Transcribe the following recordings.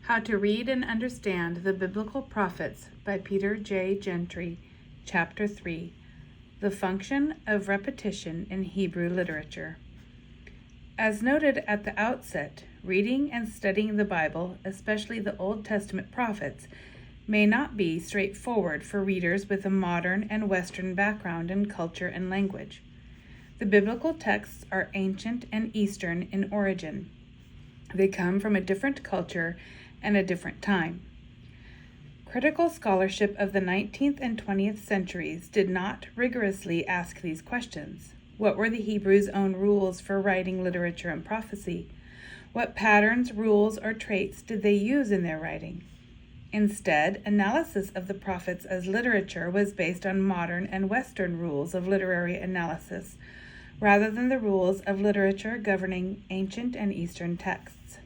How to Read and Understand the Biblical Prophets by Peter J. Gentry, Chapter 3, The Function of Repetition in Hebrew Literature. As noted at the outset, reading and studying the Bible, especially the Old Testament prophets, may not be straightforward for readers with a modern and Western background in culture and language. The biblical texts are ancient and Eastern in origin. They come from a different culture and a different time. Critical scholarship of the 19th and 20th centuries did not rigorously ask these questions. What were the Hebrews' own rules for writing literature and prophecy? What patterns, rules, or traits did they use in their writing? Instead, analysis of the prophets as literature was based on modern and Western rules of literary analysis, rather than the rules of literature governing ancient and Eastern texts.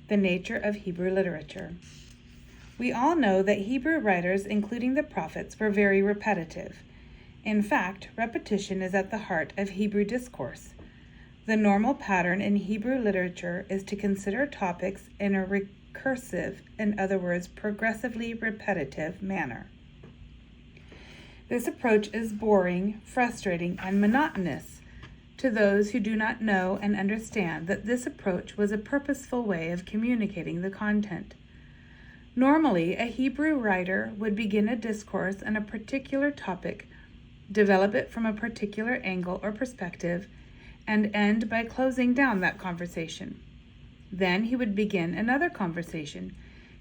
The nature of Hebrew literature. We all know that Hebrew writers, including the prophets, were very repetitive. In fact, repetition is at the heart of Hebrew discourse. The normal pattern in Hebrew literature is to consider topics in a recursive, in other words, progressively repetitive manner. This approach is boring, frustrating, and monotonous to those who do not know and understand that this approach was a purposeful way of communicating the content. Normally, a Hebrew writer would begin a discourse on a particular topic, develop it from a particular angle or perspective, and end by closing down that conversation. Then he would begin another conversation,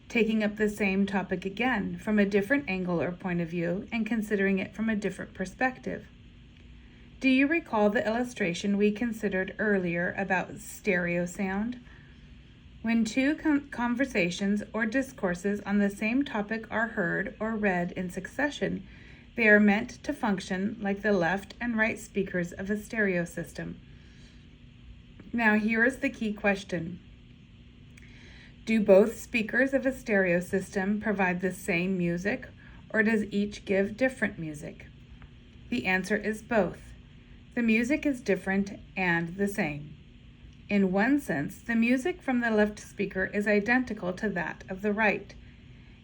taking up the same topic again from a different angle or point of view and considering it from a different perspective. Do you recall the illustration we considered earlier about stereo sound? When two conversations or discourses on the same topic are heard or read in succession, they are meant to function like the left and right speakers of a stereo system. Now here is the key question. Do both speakers of a stereo system provide the same music, or does each give different music? The answer is both. The music is different and the same. In one sense, the music from the left speaker is identical to that of the right.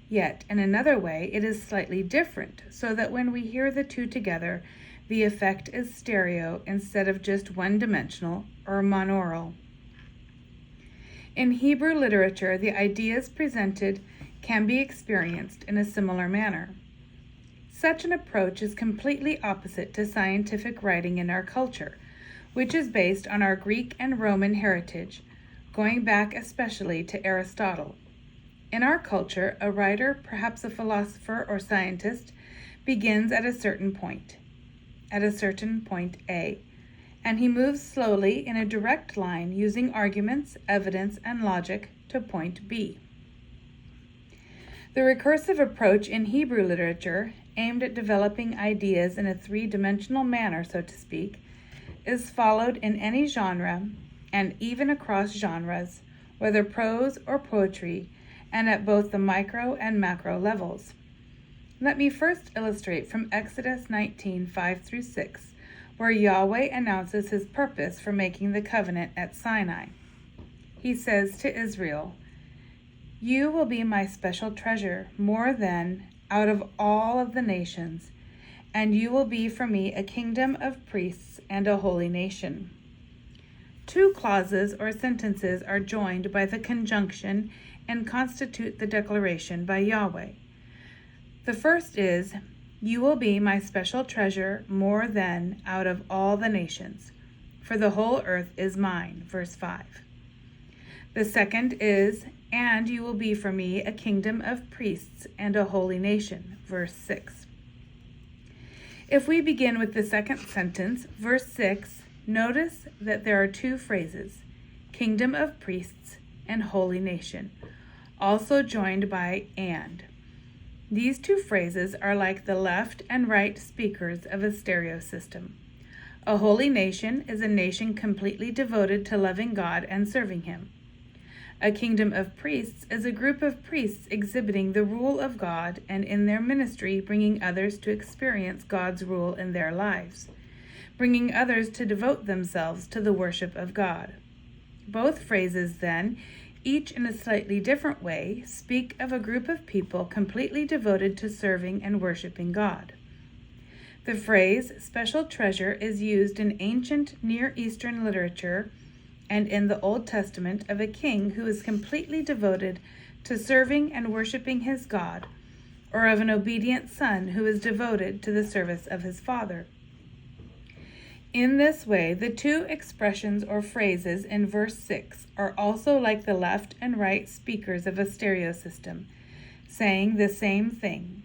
Yet, in another way, it is slightly different, so that when we hear the two together, the effect is stereo instead of just one-dimensional or monaural. In Hebrew literature, the ideas presented can be experienced in a similar manner. Such an approach is completely opposite to scientific writing in our culture, which is based on our Greek and Roman heritage, going back especially to Aristotle. In our culture, a writer, perhaps a philosopher or scientist, begins at a certain point A, and he moves slowly in a direct line using arguments, evidence, and logic to point B. The recursive approach in Hebrew literature, aimed at developing ideas in a three-dimensional manner, so to speak, is followed in any genre and even across genres, whether prose or poetry, and at both the micro and macro levels. Let me first illustrate from Exodus 19, 5-6, where Yahweh announces his purpose for making the covenant at Sinai. He says to Israel, "You will be my special treasure, more than out of all of the nations, and you will be for me a kingdom of priests and a holy nation." Two clauses or sentences are joined by the conjunction and constitute the declaration by Yahweh. The first is, "You will be my special treasure more than out of all the nations, for the whole earth is mine," verse 5. The second is, "And you will be for me a kingdom of priests and a holy nation," verse 6. If we begin with the second sentence, verse 6, notice that there are two phrases, kingdom of priests and holy nation, also joined by and. These two phrases are like the left and right speakers of a stereo system. A holy nation is a nation completely devoted to loving God and serving him. A kingdom of priests is a group of priests exhibiting the rule of God and in their ministry bringing others to experience God's rule in their lives, bringing others to devote themselves to the worship of God. Both phrases, then, each in a slightly different way, speak of a group of people completely devoted to serving and worshiping God. The phrase special treasure is used in ancient Near Eastern literature and in the Old Testament of a king who is completely devoted to serving and worshiping his God, or of an obedient son who is devoted to the service of his father. In this way, the two expressions or phrases in verse 6 are also like the left and right speakers of a stereo system, saying the same thing.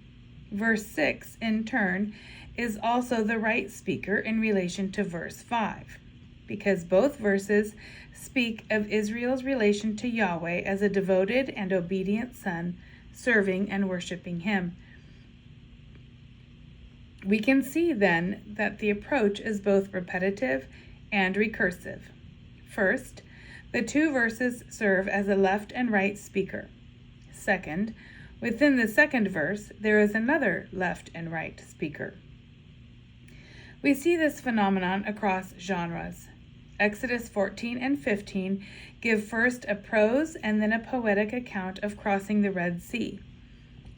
Verse 6, in turn, is also the right speaker in relation to verse 5, because both verses speak of Israel's relation to Yahweh as a devoted and obedient son, serving and worshiping him. We can see then that the approach is both repetitive and recursive. First, the two verses serve as a left and right speaker. Second, within the second verse, there is another left and right speaker. We see this phenomenon across genres. Exodus 14 and 15 give first a prose and then a poetic account of crossing the Red Sea.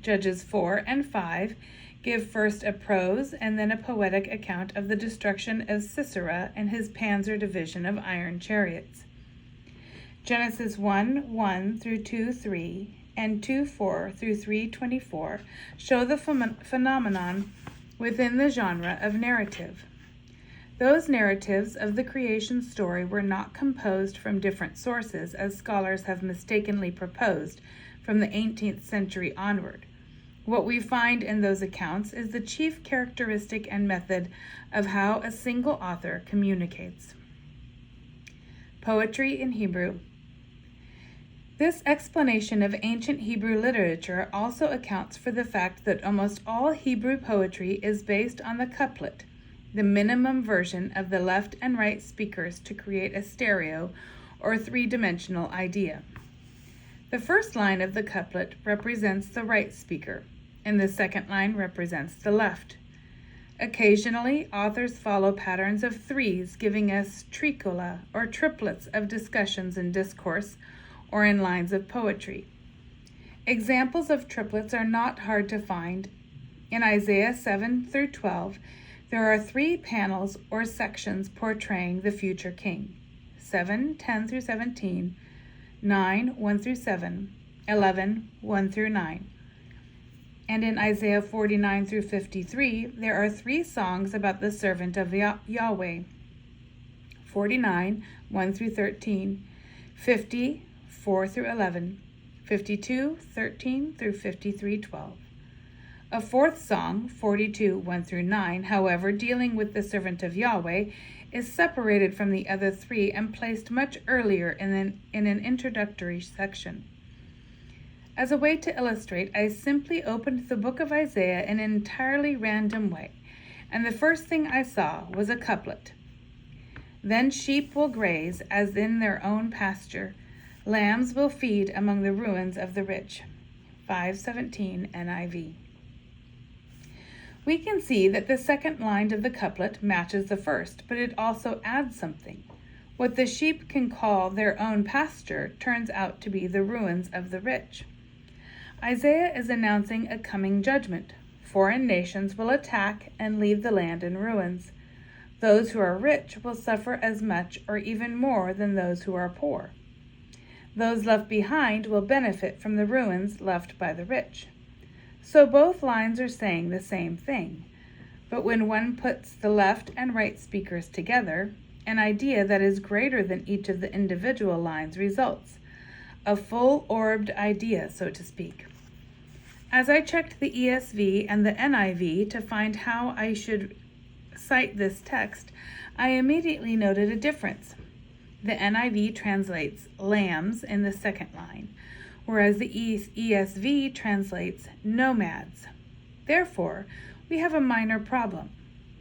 Judges 4 and 5 give first a prose and then a poetic account of the destruction of Sisera and his panzer division of iron chariots. Genesis 1:1 through 2:3 and 2:4 through 3:24 show the phenomenon within the genre of narrative. Those narratives of the creation story were not composed from different sources, as scholars have mistakenly proposed from the 18th century onward. What we find in those accounts is the chief characteristic and method of how a single author communicates. Poetry in Hebrew. This explanation of ancient Hebrew literature also accounts for the fact that almost all Hebrew poetry is based on the couplet, the minimum version of the left and right speakers to create a stereo or three-dimensional idea. The first line of the couplet represents the right speaker, and the second line represents the left. Occasionally, authors follow patterns of threes, giving us tricola or triplets of discussions in discourse or in lines of poetry. Examples of triplets are not hard to find. In Isaiah 7 through 12, there are three panels or sections portraying the future king: 7:10 through 17, 9:1 through 7, 11:1 through 9. And in Isaiah 49 through 53, there are three songs about the servant of Yahweh: 49, 1 through 13, 50, 4 through 11, 52, 13 through 53, 12. A fourth song, 42, 1 through 9, however, dealing with the servant of Yahweh, is separated from the other three and placed much earlier in an introductory section. As a way to illustrate, I simply opened the book of Isaiah in an entirely random way, and the first thing I saw was a couplet. Then sheep will graze as in their own pasture, lambs will feed among the ruins of the rich. 5:17 NIV. We can see that the second line of the couplet matches the first, but it also adds something. What the sheep can call their own pasture turns out to be the ruins of the rich. Isaiah is announcing a coming judgment. Foreign nations will attack and leave the land in ruins. Those who are rich will suffer as much or even more than those who are poor. Those left behind will benefit from the ruins left by the rich. So both lines are saying the same thing, but when one puts the left and right speakers together, an idea that is greater than each of the individual lines results, a full-orbed idea, so to speak. As I checked the ESV and the NIV to find how I should cite this text, I immediately noted a difference. The NIV translates lambs in the second line, whereas the ESV translates nomads. Therefore, we have a minor problem.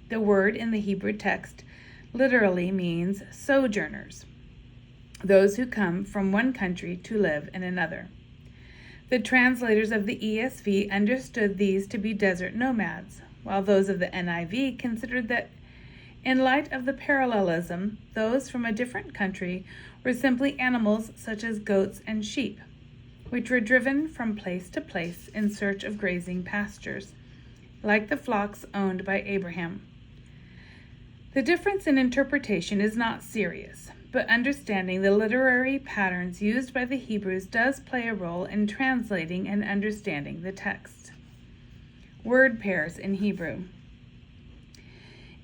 The word in the Hebrew text literally means sojourners, those who come from one country to live in another. The translators of the ESV understood these to be desert nomads, while those of the NIV considered that In light of the parallelism, those from a different country were simply animals such as goats and sheep, which were driven from place to place in search of grazing pastures, like the flocks owned by Abraham. The difference in interpretation is not serious, but understanding the literary patterns used by the Hebrews does play a role in translating and understanding the text. Word pairs in Hebrew.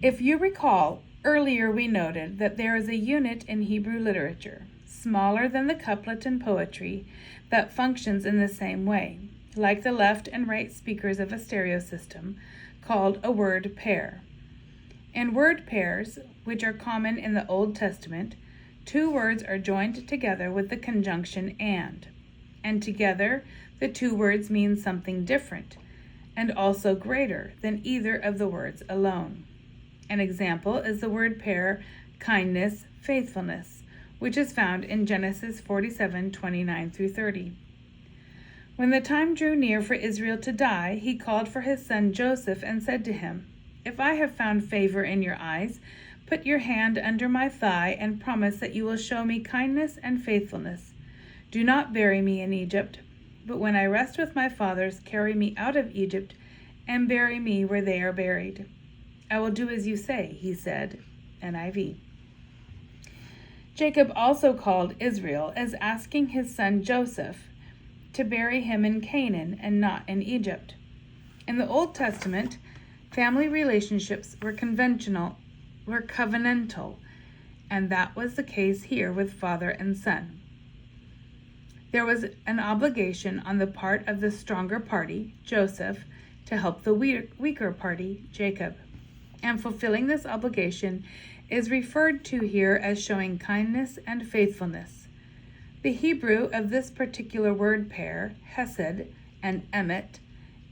If you recall, earlier we noted that there is a unit in Hebrew literature, smaller than the couplet in poetry, that functions in the same way, like the left and right speakers of a stereo system, called a word pair. In word pairs, which are common in the Old Testament, two words are joined together with the conjunction and together the two words mean something different, and also greater than either of the words alone. An example is the word pair kindness, faithfulness, which is found in Genesis 47:29-30. When the time drew near for Israel to die, he called for his son Joseph and said to him, "If I have found favor in your eyes, put your hand under my thigh and promise that you will show me kindness and faithfulness. Do not bury me in Egypt, but when I rest with my fathers, carry me out of Egypt and bury me where they are buried." "I will do as you say," he said. NIV. Jacob also called Israel as asking his son Joseph to bury him in Canaan and not in Egypt. In the Old Testament, family relationships were covenantal, and that was the case here with father and son. There was an obligation on the part of the stronger party, Joseph, to help the weaker party, Jacob. And fulfilling this obligation is referred to here as showing kindness and faithfulness. The Hebrew of this particular word pair, hesed and emet,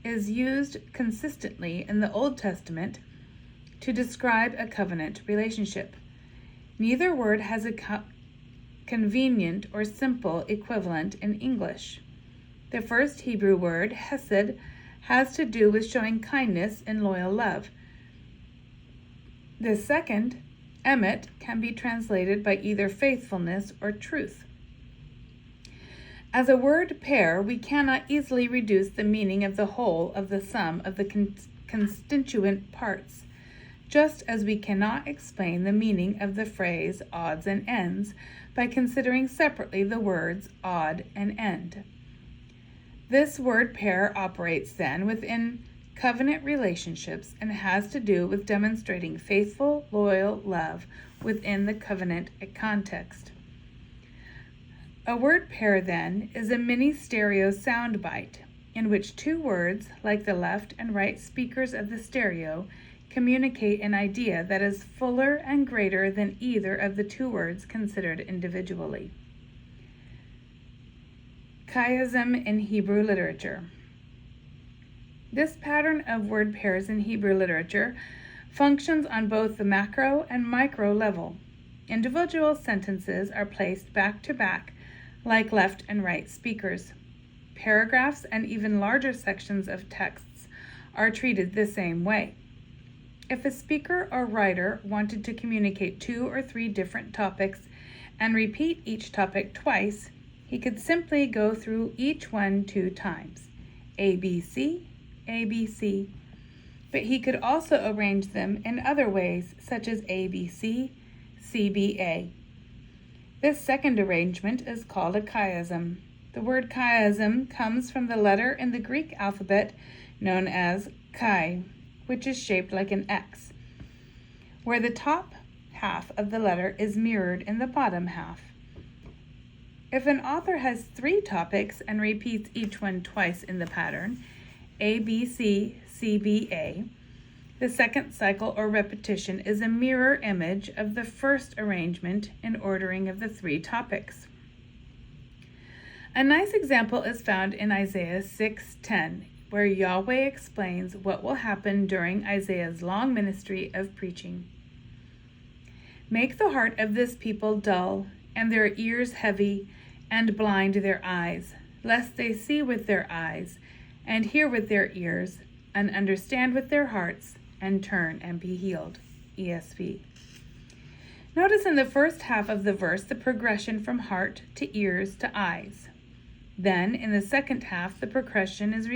is used consistently in the Old Testament to describe a covenant relationship. Neither word has a convenient or simple equivalent in English. The first Hebrew word, hesed, has to do with showing kindness and loyal love. The second, emet, can be translated by either faithfulness or truth. As a word pair, we cannot easily reduce the meaning of the whole of the sum of the constituent parts, just as we cannot explain the meaning of the phrase odds and ends by considering separately the words odd and end. This word pair operates then within covenant relationships and has to do with demonstrating faithful, loyal love within the covenant context. A word pair, then, is a mini stereo soundbite in which two words, like the left and right speakers of the stereo, communicate an idea that is fuller and greater than either of the two words considered individually. Chiasm in Hebrew literature. This pattern of word pairs in Hebrew literature functions on both the macro and micro level. Individual sentences are placed back to back like left and right speakers. Paragraphs and even larger sections of texts are treated the same way. If a speaker or writer wanted to communicate 2 or 3 different topics and repeat each topic twice, he could simply go through each one 2 times, ABC, ABC, but he could also arrange them in other ways, such as ABC, CBA. This second arrangement is called a chiasm. The word chiasm comes from the letter in the Greek alphabet known as chi, which is shaped like an X, where the top half of the letter is mirrored in the bottom half. If an author has 3 topics and repeats each one twice in the pattern, ABC, CBA, the second cycle or repetition is a mirror image of the first arrangement in ordering of the 3 topics. A nice example is found in Isaiah 6:10, where Yahweh explains what will happen during Isaiah's long ministry of preaching. "Make the heart of this people dull, and their ears heavy, and blind their eyes, lest they see with their eyes, and hear with their ears, and understand with their hearts, and turn and be healed." ESV. Notice in the first half of the verse the progression from heart to ears to eyes. Then, in the second half, the progression is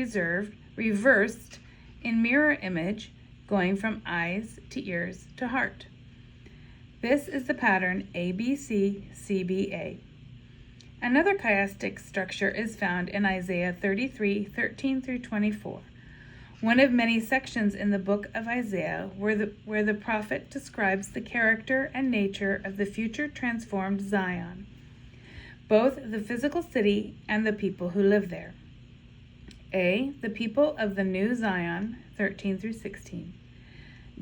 reversed in mirror image, going from eyes to ears to heart. This is the pattern ABCCBA. Another chiastic structure is found in Isaiah 33:13 through 24, one of many sections in the book of Isaiah where the prophet describes the character and nature of the future transformed Zion, both the physical city and the people who live there. A, the people of the new Zion, 13 through 16.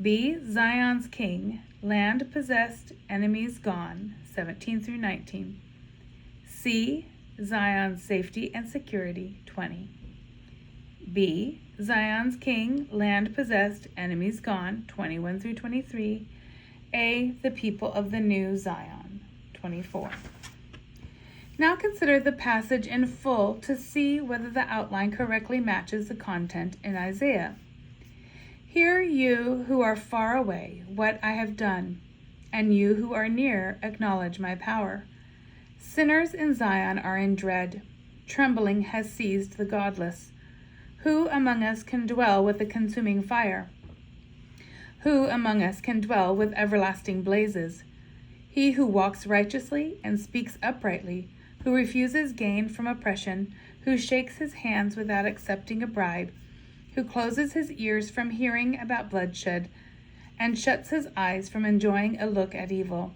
B, Zion's king, land possessed, enemies gone, 17 through 19. C, Zion's safety and security, 20. B, Zion's king, land possessed, enemies gone, 21 through 23. A, the people of the new Zion, 24. Now consider the passage in full to see whether the outline correctly matches the content in Isaiah. Hear you who are far away what I have done, and you who are near acknowledge my power. Sinners in Zion are in dread. Trembling has seized the godless. Who among us can dwell with the consuming fire? Who among us can dwell with everlasting blazes? He who walks righteously and speaks uprightly, who refuses gain from oppression, who shakes his hands without accepting a bribe, who closes his ears from hearing about bloodshed, and shuts his eyes from enjoying a look at evil.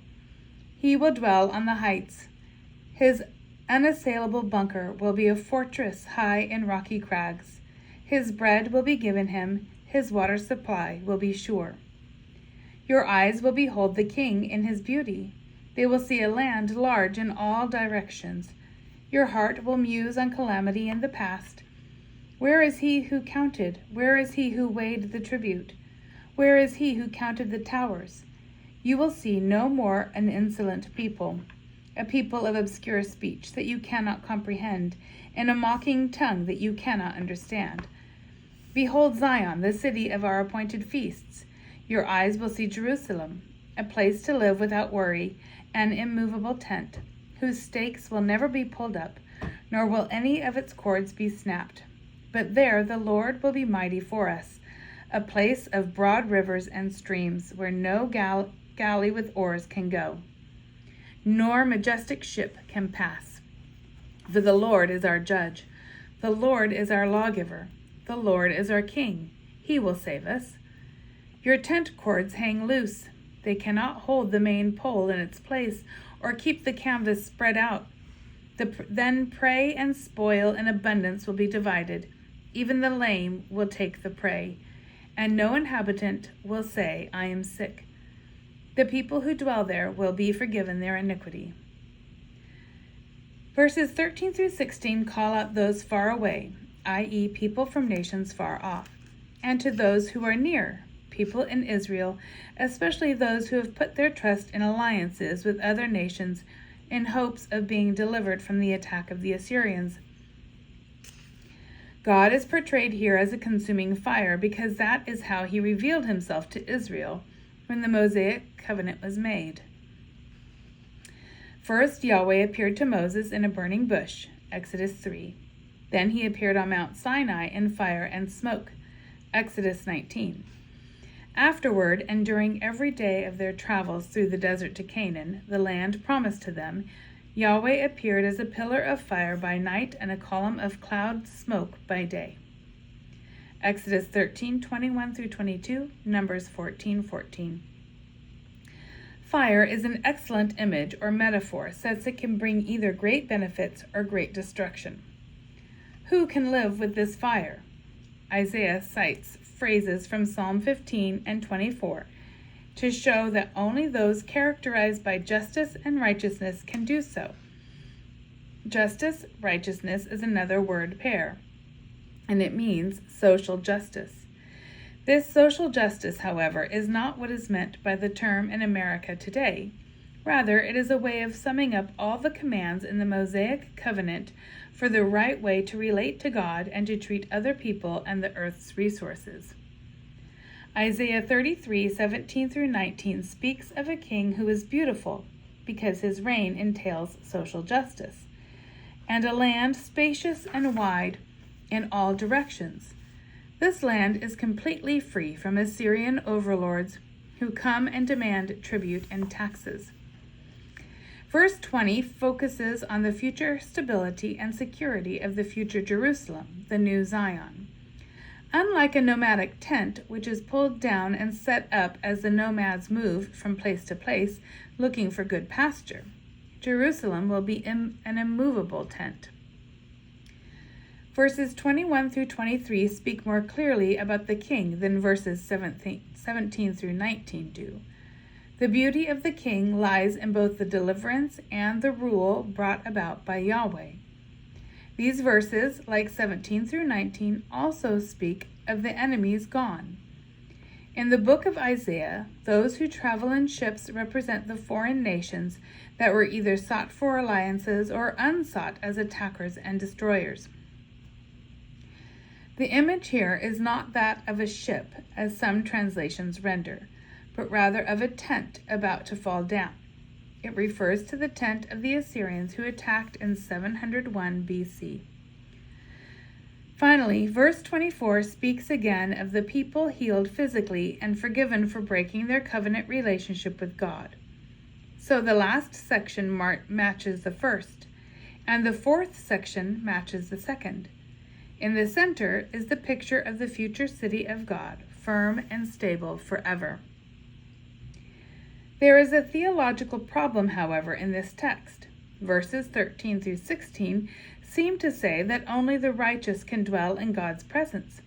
He will dwell on the heights. His unassailable bunker will be a fortress high in rocky crags. His bread will be given him, his water supply will be sure. Your eyes will behold the king in his beauty. They will see a land large in all directions. Your heart will muse on calamity in the past. Where is he who counted? Where is he who weighed the tribute? Where is he who counted the towers? You will see no more an insolent people, a people of obscure speech that you cannot comprehend, and a mocking tongue that you cannot understand. Behold Zion, the city of our appointed feasts. Your eyes will see Jerusalem, a place to live without worry, an immovable tent, whose stakes will never be pulled up, nor will any of its cords be snapped. But there the Lord will be mighty for us, a place of broad rivers and streams, where no galley with oars can go, nor majestic ship can pass. For the Lord is our judge, the Lord is our lawgiver, the Lord is our king. He will save us. Your tent cords hang loose. They cannot hold the main pole in its place or keep the canvas spread out. Then prey and spoil in abundance will be divided. Even the lame will take the prey, and no inhabitant will say, I am sick. The people who dwell there will be forgiven their iniquity. Verses 13 through 16 call out those far away, i.e., people from nations far off, and to those who are near, people in Israel, especially those who have put their trust in alliances with other nations in hopes of being delivered from the attack of the Assyrians. God is portrayed here as a consuming fire because that is how he revealed himself to Israel when the Mosaic covenant was made. First, Yahweh appeared to Moses in a burning bush, Exodus 3. Then he appeared on Mount Sinai in fire and smoke, Exodus 19. Afterward, and during every day of their travels through the desert to Canaan, the land promised to them, Yahweh appeared as a pillar of fire by night and a column of cloud smoke by day. Exodus 13:21 through 22, Numbers 14:14. Fire is an excellent image or metaphor since it can bring either great benefits or great destruction. Who can live with this fire? Isaiah cites phrases from Psalm 15 and 24 to show that only those characterized by justice and righteousness can do so. Justice, righteousness is another word pair, and it means social justice. This social justice, however, is not what is meant by the term in America today. Rather, it is a way of summing up all the commands in the Mosaic covenant for the right way to relate to God and to treat other people and the earth's resources. Isaiah 33:17 through 19 speaks of a king who is beautiful because his reign entails social justice, and a land spacious and wide in all directions. This land is completely free from Assyrian overlords who come and demand tribute and taxes. Verse 20 focuses on the future stability and security of the future Jerusalem, the new Zion. Unlike a nomadic tent, which is pulled down and set up as the nomads move from place to place looking for good pasture, Jerusalem will be an immovable tent. Verses 21 through 23 speak more clearly about the king than verses 17 through 19 do. The beauty of the king lies in both the deliverance and the rule brought about by Yahweh. These verses, like 17 through 19, also speak of the enemies gone. In the book of Isaiah, those who travel in ships represent the foreign nations that were either sought for alliances or unsought as attackers and destroyers. The image here is not that of a ship, as some translations render, but rather of a tent about to fall down. It refers to the tent of the Assyrians who attacked in 701 BC. Finally, verse 24 speaks again of the people healed physically and forgiven for breaking their covenant relationship with God. So the last section matches the first, and the fourth section matches the second. In the center is the picture of the future city of God, firm and stable forever. There is a theological problem, however, in this text. Verses 13 through 16 seem to say that only the righteous can dwell in God's presence.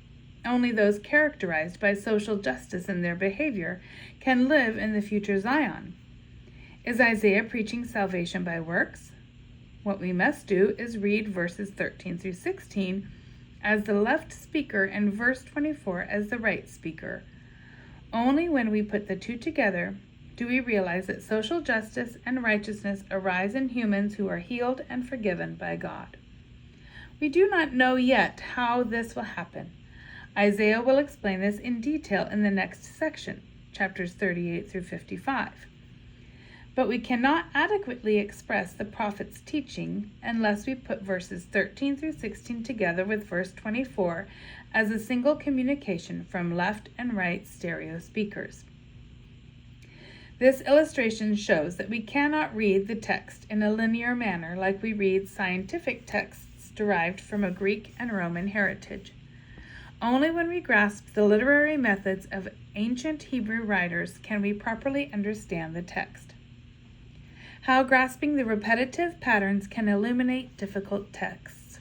Only those characterized by social justice in their behavior can live in the future Zion. Is Isaiah preaching salvation by works? What we must do is read verses 13 through 16 as the left speaker and verse 24 as the right speaker. Only when we put the two together do we realize that social justice and righteousness arise in humans who are healed and forgiven by God. We do not know yet how this will happen. Isaiah will explain this in detail in the next section, chapters 38 through 55. But we cannot adequately express the prophet's teaching unless we put verses 13 through 16 together with verse 24 as a single communication from left and right stereo speakers. This illustration shows that we cannot read the text in a linear manner like we read scientific texts derived from a Greek and Roman heritage. Only when we grasp the literary methods of ancient Hebrew writers can we properly understand the text. How grasping the repetitive patterns can illuminate difficult texts.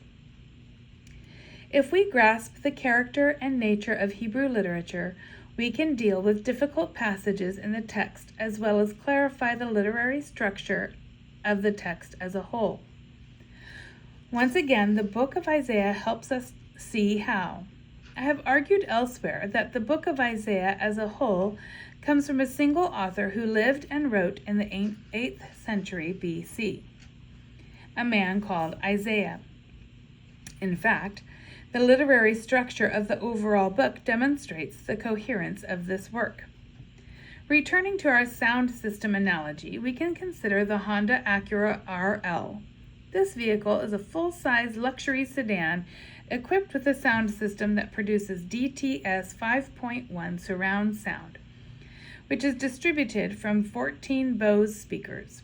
If we grasp the character and nature of Hebrew literature, we can deal with difficult passages in the text as well as clarify the literary structure of the text as a whole. Once again, the book of Isaiah helps us see how. I have argued elsewhere that the book of Isaiah as a whole comes from a single author who lived and wrote in the 8th century BC, a man called Isaiah. In fact, the literary structure of the overall book demonstrates the coherence of this work. Returning to our sound system analogy, we can consider the Honda Acura RL. This vehicle is a full-size luxury sedan equipped with a sound system that produces DTS 5.1 surround sound, which is distributed from 14 Bose speakers.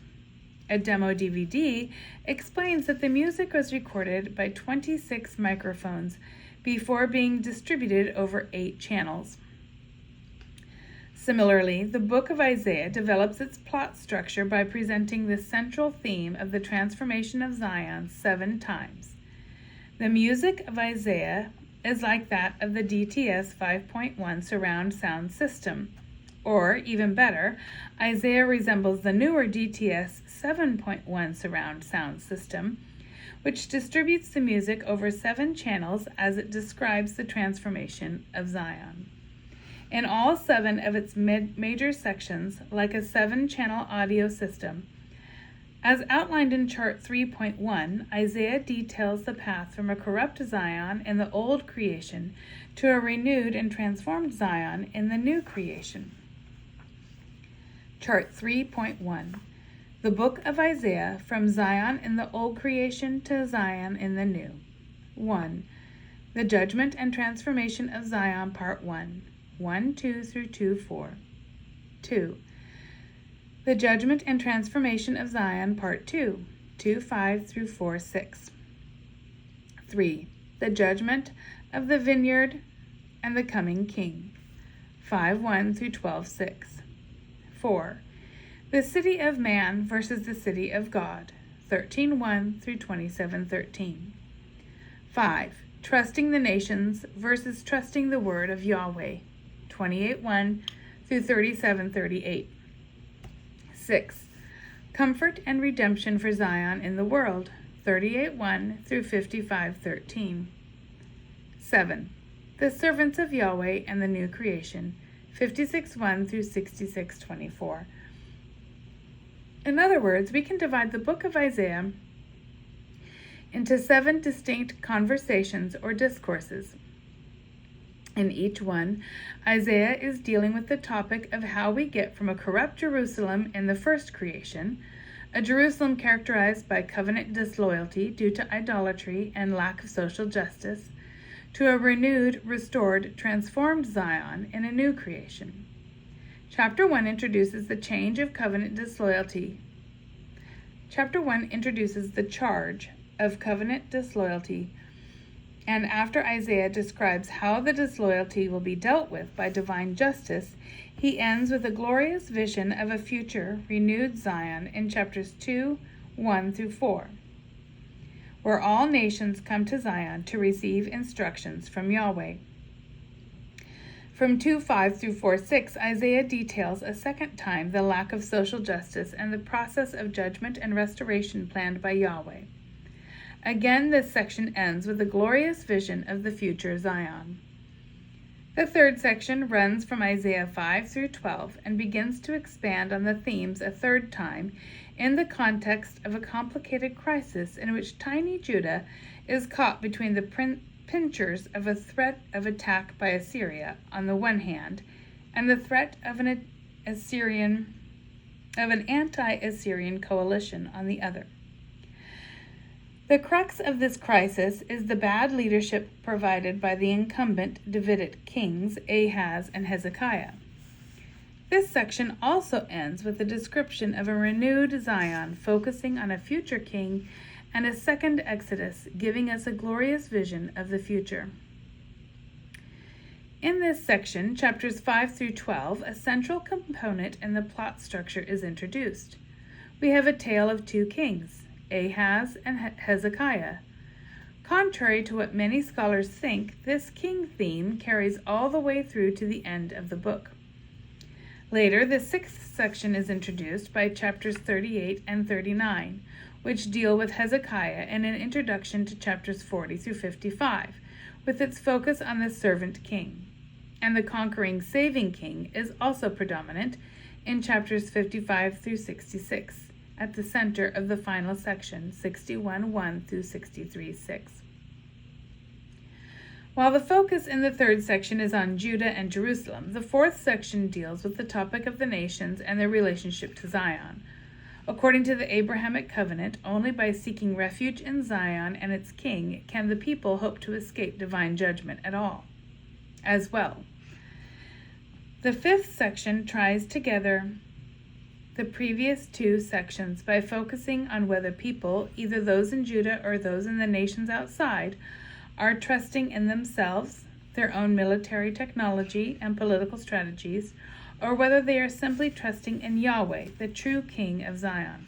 A demo DVD explains that the music was recorded by 26 microphones before being distributed over 8 channels. Similarly, the book of Isaiah develops its plot structure by presenting the central theme of the transformation of Zion 7 times. The music of Isaiah is like that of the DTS 5.1 surround sound system. Or, even better, Isaiah resembles the newer DTS 7.1 surround sound system, which distributes the music over 7 channels as it describes the transformation of Zion. In all 7 of its major sections, like a 7-channel audio system, As outlined in Chart 3.1, Isaiah details the path from a corrupt Zion in the old creation to a renewed and transformed Zion in the new creation. Chart 3.1. The Book of Isaiah from Zion in the old creation to Zion in the new. 1. The Judgment and Transformation of Zion, Part 1, 1:2 through 2:4. 2. The Judgment and Transformation of Zion, Part 2, 2:5 through 4:6. 3. The Judgment of the Vineyard and the Coming King, 5:1 through 12:6. 4. The City of Man versus the City of God, 13:1 through 27:13. 5. Trusting the Nations versus Trusting the Word of Yahweh, 28:1 through 37:38. 6. Comfort and Redemption for Zion in the World, 38:1 through 55:13. 7. The Servants of Yahweh and the New Creation, 56:1 through 66:24. In other words, we can divide the book of Isaiah into 7 distinct conversations or discourses. In each one, Isaiah is dealing with the topic of how we get from a corrupt Jerusalem in the first creation, a Jerusalem characterized by covenant disloyalty due to idolatry and lack of social justice, to a renewed, restored, transformed Zion in a new creation. Chapter 1 introduces the change of covenant disloyalty. Chapter 1 introduces the charge of covenant disloyalty, and after Isaiah describes how the disloyalty will be dealt with by divine justice, he ends with a glorious vision of a future renewed Zion in chapters 2:1 through 4, where all nations come to Zion to receive instructions from Yahweh. From 2:5 through 4:6, Isaiah details a second time the lack of social justice and the process of judgment and restoration planned by Yahweh. Again, this section ends with a glorious vision of the future Zion. The third section runs from Isaiah 5 through 12 and begins to expand on the themes a third time in the context of a complicated crisis in which tiny Judah is caught between the pincers of a threat of attack by Assyria on the one hand and the threat of an anti-Assyrian coalition on the other. The crux of this crisis is the bad leadership provided by the incumbent Davidic kings Ahaz and Hezekiah. This section also ends with a description of a renewed Zion focusing on a future king and a second Exodus, giving us a glorious vision of the future. In this section, chapters 5 through 12, a central component in the plot structure is introduced. We have a tale of 2 kings, Ahaz and Hezekiah. Contrary to what many scholars think, this king theme carries all the way through to the end of the book. Later, the 6th section is introduced by chapters 38 and 39, which deal with Hezekiah, and an introduction to chapters 40 through 55, with its focus on the servant king. And the conquering saving king is also predominant in chapters 55 through 66. At the center of the final section, 61:1 through 63:6. While the focus in the third section is on Judah and Jerusalem, the fourth section deals with the topic of the nations and their relationship to Zion. According to the Abrahamic covenant, only by seeking refuge in Zion and its king can the people hope to escape divine judgment at all, as well. The fifth section tries together the previous 2 sections by focusing on whether people, either those in Judah or those in the nations outside, are trusting in themselves, their own military technology and political strategies, or whether they are simply trusting in Yahweh, the true King of Zion.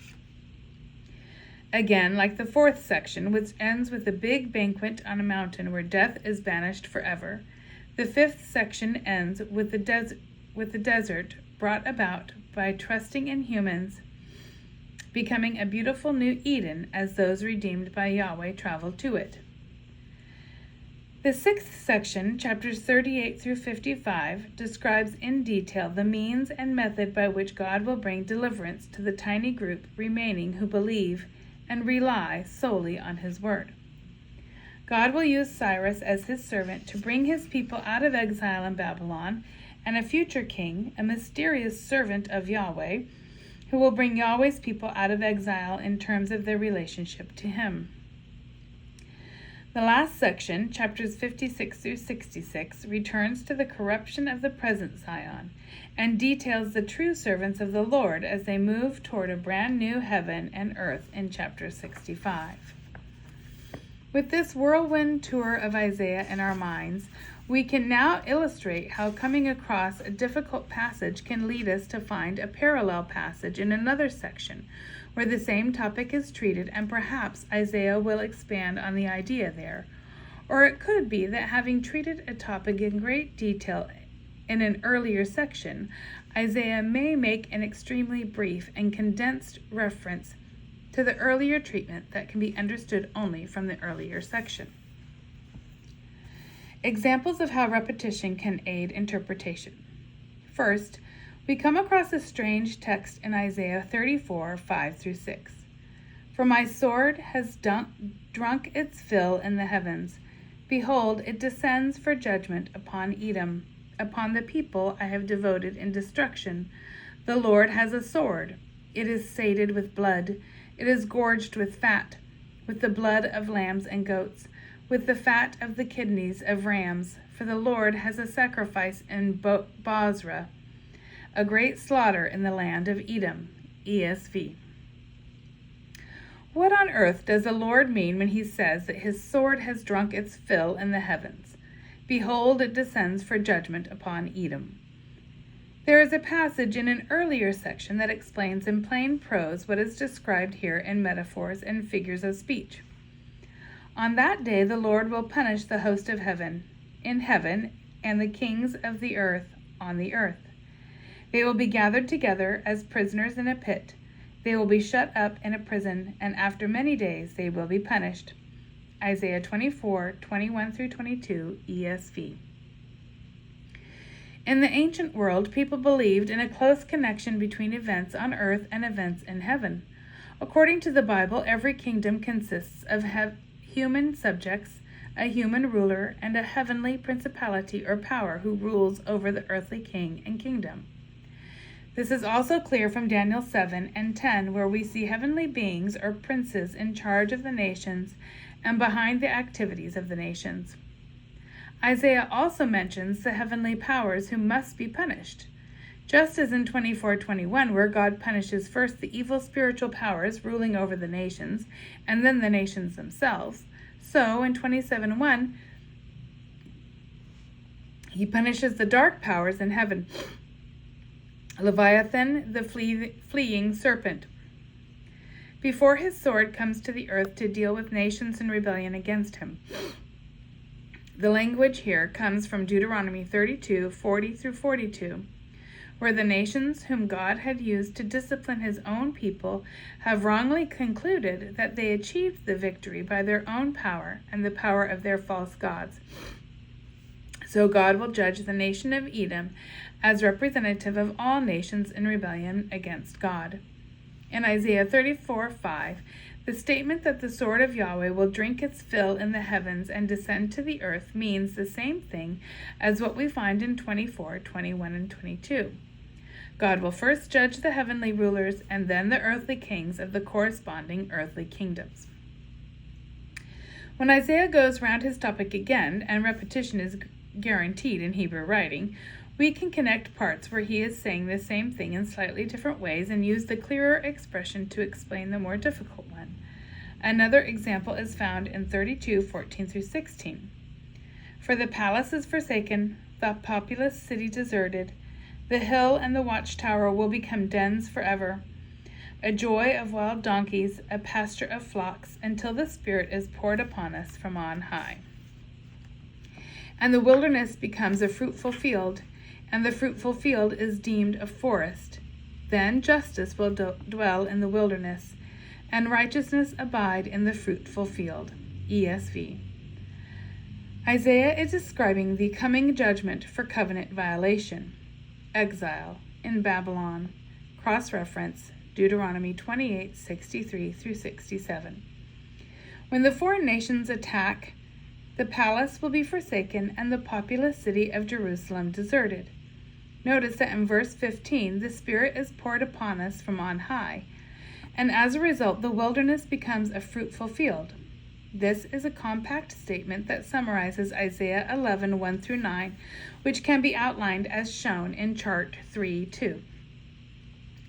Again, like the 4th section, which ends with a big banquet on a mountain where death is banished forever, the 5th section ends with the desert brought about by trusting in humans, becoming a beautiful new Eden as those redeemed by Yahweh travel to it. The sixth section, chapters 38 through 55, describes in detail the means and method by which God will bring deliverance to the tiny group remaining who believe and rely solely on his word. God will use Cyrus as his servant to bring his people out of exile in Babylon, and a future king, a mysterious servant of Yahweh, who will bring Yahweh's people out of exile in terms of their relationship to him. The last section, chapters 56 through 66, returns to the corruption of the present Zion and details the true servants of the Lord as they move toward a brand new heaven and earth in chapter 65. With this whirlwind tour of Isaiah in our minds, we can now illustrate how coming across a difficult passage can lead us to find a parallel passage in another section where the same topic is treated, and perhaps Isaiah will expand on the idea there. Or it could be that having treated a topic in great detail in an earlier section, Isaiah may make an extremely brief and condensed reference to the earlier treatment that can be understood only from the earlier section. Examples of how repetition can aid interpretation. First, we come across a strange text in Isaiah 34, 5 through 6. For my sword has drunk its fill in the heavens. Behold, it descends for judgment upon Edom, upon the people I have devoted in destruction. The Lord has a sword. It is sated with blood. It is gorged with fat, with the blood of lambs and goats, with the fat of the kidneys of rams. For the Lord has a sacrifice in Bozrah, a great slaughter in the land of Edom. ESV. What on earth does the Lord mean when he says that his sword has drunk its fill in the heavens? Behold, it descends for judgment upon Edom. There is a passage in an earlier section that explains in plain prose what is described here in metaphors and figures of speech. On that day the Lord will punish the host of heaven in heaven and the kings of the earth on the earth. They will be gathered together as prisoners in a pit. They will be shut up in a prison, and after many days they will be punished. Isaiah 24, 21 through 22, ESV. In the ancient world, people believed in a close connection between events on earth and events in heaven. According to the Bible, every kingdom consists of human subjects, a human ruler, and a heavenly principality or power who rules over the earthly king and kingdom. This is also clear from Daniel 7 and 10, where we see heavenly beings or princes in charge of the nations and behind the activities of the nations. Isaiah also mentions the heavenly powers who must be punished. Just as in 24:21, where God punishes first the evil spiritual powers ruling over the nations and then the nations themselves, so in 27:1, he punishes the dark powers in heaven. Leviathan, the fleeing serpent, before his sword comes to the earth to deal with nations in rebellion against him. The language here comes from Deuteronomy 32, 40 through 42, where the nations whom God had used to discipline his own people have wrongly concluded that they achieved the victory by their own power and the power of their false gods. So God will judge the nation of Edom as representative of all nations in rebellion against God. In Isaiah 34:5, the statement that the sword of Yahweh will drink its fill in the heavens and descend to the earth means the same thing as what we find in 24:21 and 22. God will first judge the heavenly rulers and then the earthly kings of the corresponding earthly kingdoms. When Isaiah goes round his topic again, and repetition is guaranteed in Hebrew writing, we can connect parts where he is saying the same thing in slightly different ways and use the clearer expression to explain the more difficult one. Another example is found in 32:14 through 16. For the palace is forsaken, the populous city deserted. The hill and the watchtower will become dens forever. A joy of wild donkeys, a pasture of flocks, until the Spirit is poured upon us from on high. And the wilderness becomes a fruitful field, and the fruitful field is deemed a forest. Then justice will dwell in the wilderness, and righteousness abide in the fruitful field. ESV. Isaiah is describing the coming judgment for covenant violation, exile in Babylon. Cross-reference Deuteronomy 28:63 through 67. When the foreign nations attack, the palace will be forsaken and the populous city of Jerusalem deserted. Notice that in verse 15, the Spirit is poured upon us from on high, and as a result, the wilderness becomes a fruitful field. This is a compact statement that summarizes Isaiah 11:1 through 9, which can be outlined as shown in Chart 3.2.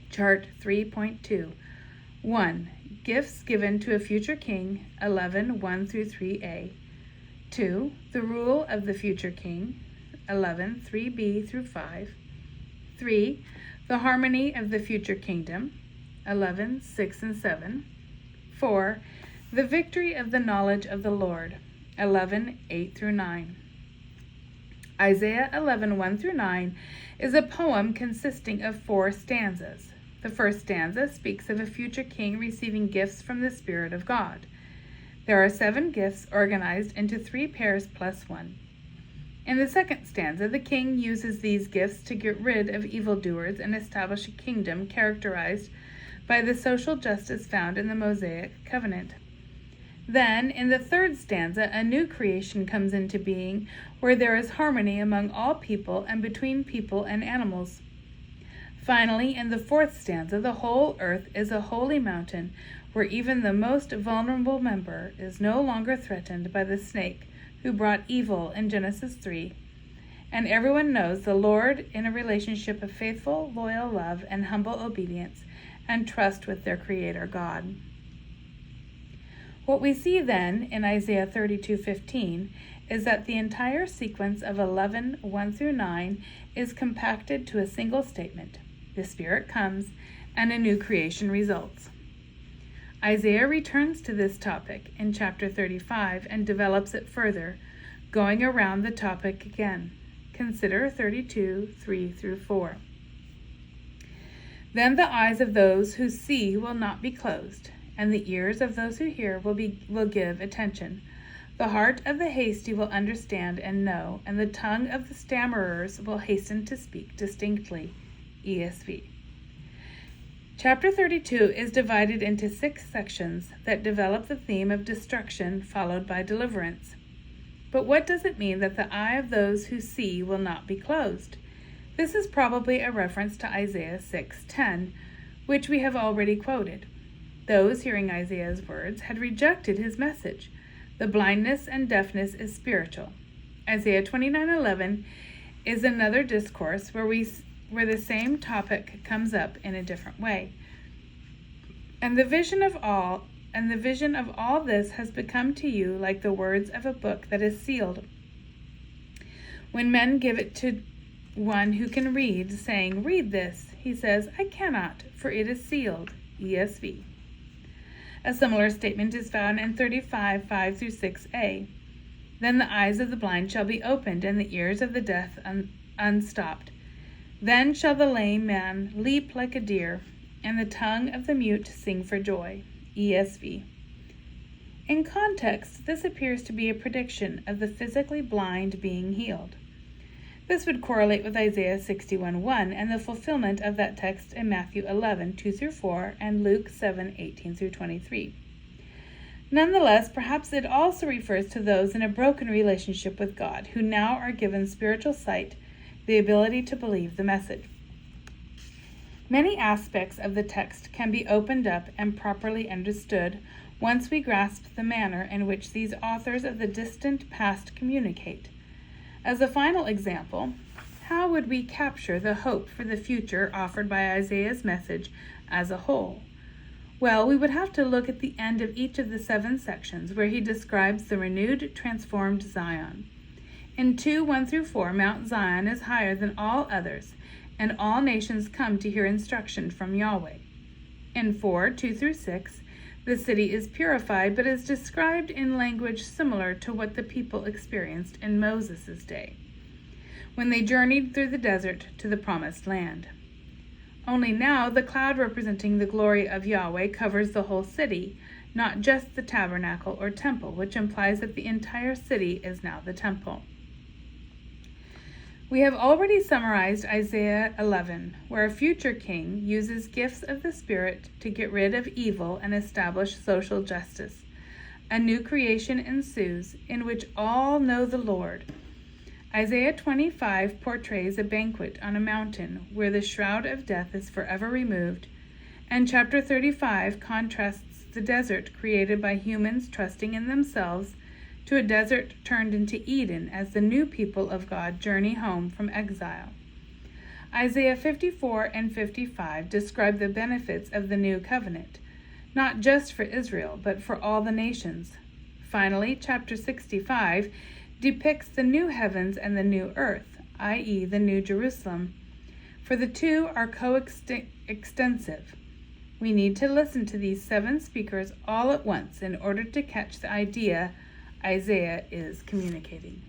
Chart 3.2. 1. Gifts given to a future king, 11:1 through 3a. 2. The rule of the future king, 11:3b through 5. 3. The harmony of the future kingdom, 11:6 and 7. 4. The victory of the knowledge of the Lord, 11:8 through 9. Isaiah 11:1 through 9 is a poem consisting of 4 stanzas. The first stanza speaks of a future king receiving gifts from the Spirit of God. There are 7 gifts organized into 3 pairs plus 1. In the second stanza, the king uses these gifts to get rid of evildoers and establish a kingdom characterized by the social justice found in the Mosaic covenant. Then, in the third stanza, a new creation comes into being where there is harmony among all people and between people and animals. Finally, in the fourth stanza, the whole earth is a holy mountain where even the most vulnerable member is no longer threatened by the snake who brought evil in Genesis 3. And everyone knows the Lord in a relationship of faithful, loyal love and humble obedience and trust with their Creator God. What we see then in Isaiah 32:15 is that the entire sequence of 11:1 through 9 is compacted to a single statement. The Spirit comes and a new creation results. Isaiah returns to this topic in chapter 35 and develops it further, going around the topic again. Consider 32:3 through 4. Then the eyes of those who see will not be closed, and the ears of those who hear will give attention. The heart of the hasty will understand and know, and the tongue of the stammerers will hasten to speak distinctly. ESV. Chapter 32 is divided into 6 sections that develop the theme of destruction followed by deliverance. But what does it mean that the eye of those who see will not be closed? This is probably a reference to Isaiah 6:10, which we have already quoted. Those hearing Isaiah's words had rejected his message. The blindness and deafness is spiritual. Isaiah 29:11 is another discourse where the same topic comes up in a different way. And the vision of all this has become to you like the words of a book that is sealed. When men give it to one who can read, saying, "Read this," he says, "I cannot, for it is sealed." ESV. A similar statement is found in 35:5 through 6a. Then the eyes of the blind shall be opened, and the ears of the deaf unstopped. Then shall the lame man leap like a deer, and the tongue of the mute sing for joy. ESV. In context, this appears to be a prediction of the physically blind being healed. This would correlate with Isaiah 61:1 and the fulfillment of that text in Matthew 11:2 through 4 and Luke 7:18 through 23. Nonetheless, perhaps it also refers to those in a broken relationship with God who now are given spiritual sight, the ability to believe the message. Many aspects of the text can be opened up and properly understood once we grasp the manner in which these authors of the distant past communicate. As a final example, how would we capture the hope for the future offered by Isaiah's message as a whole? Well, we would have to look at the end of each of the 7 sections where he describes the renewed, transformed Zion. In 2:1 through 4, Mount Zion is higher than all others, and all nations come to hear instruction from Yahweh. In 4:2 through 6, the city is purified, but is described in language similar to what the people experienced in Moses' day, when they journeyed through the desert to the promised land. Only now the cloud representing the glory of Yahweh covers the whole city, not just the tabernacle or temple, which implies that the entire city is now the temple. We have already summarized Isaiah 11, where a future king uses gifts of the Spirit to get rid of evil and establish social justice. A new creation ensues, in which all know the Lord. Isaiah 25 portrays a banquet on a mountain where the shroud of death is forever removed, and chapter 35 contrasts the desert created by humans trusting in themselves to a desert turned into Eden as the new people of God journey home from exile. Isaiah 54 and 55 describe the benefits of the new covenant, not just for Israel, but for all the nations. Finally, chapter 65 depicts the new heavens and the new earth, i.e., the new Jerusalem, for the two are coextensive. We need to listen to these 7 speakers all at once in order to catch the idea Isaiah is communicating.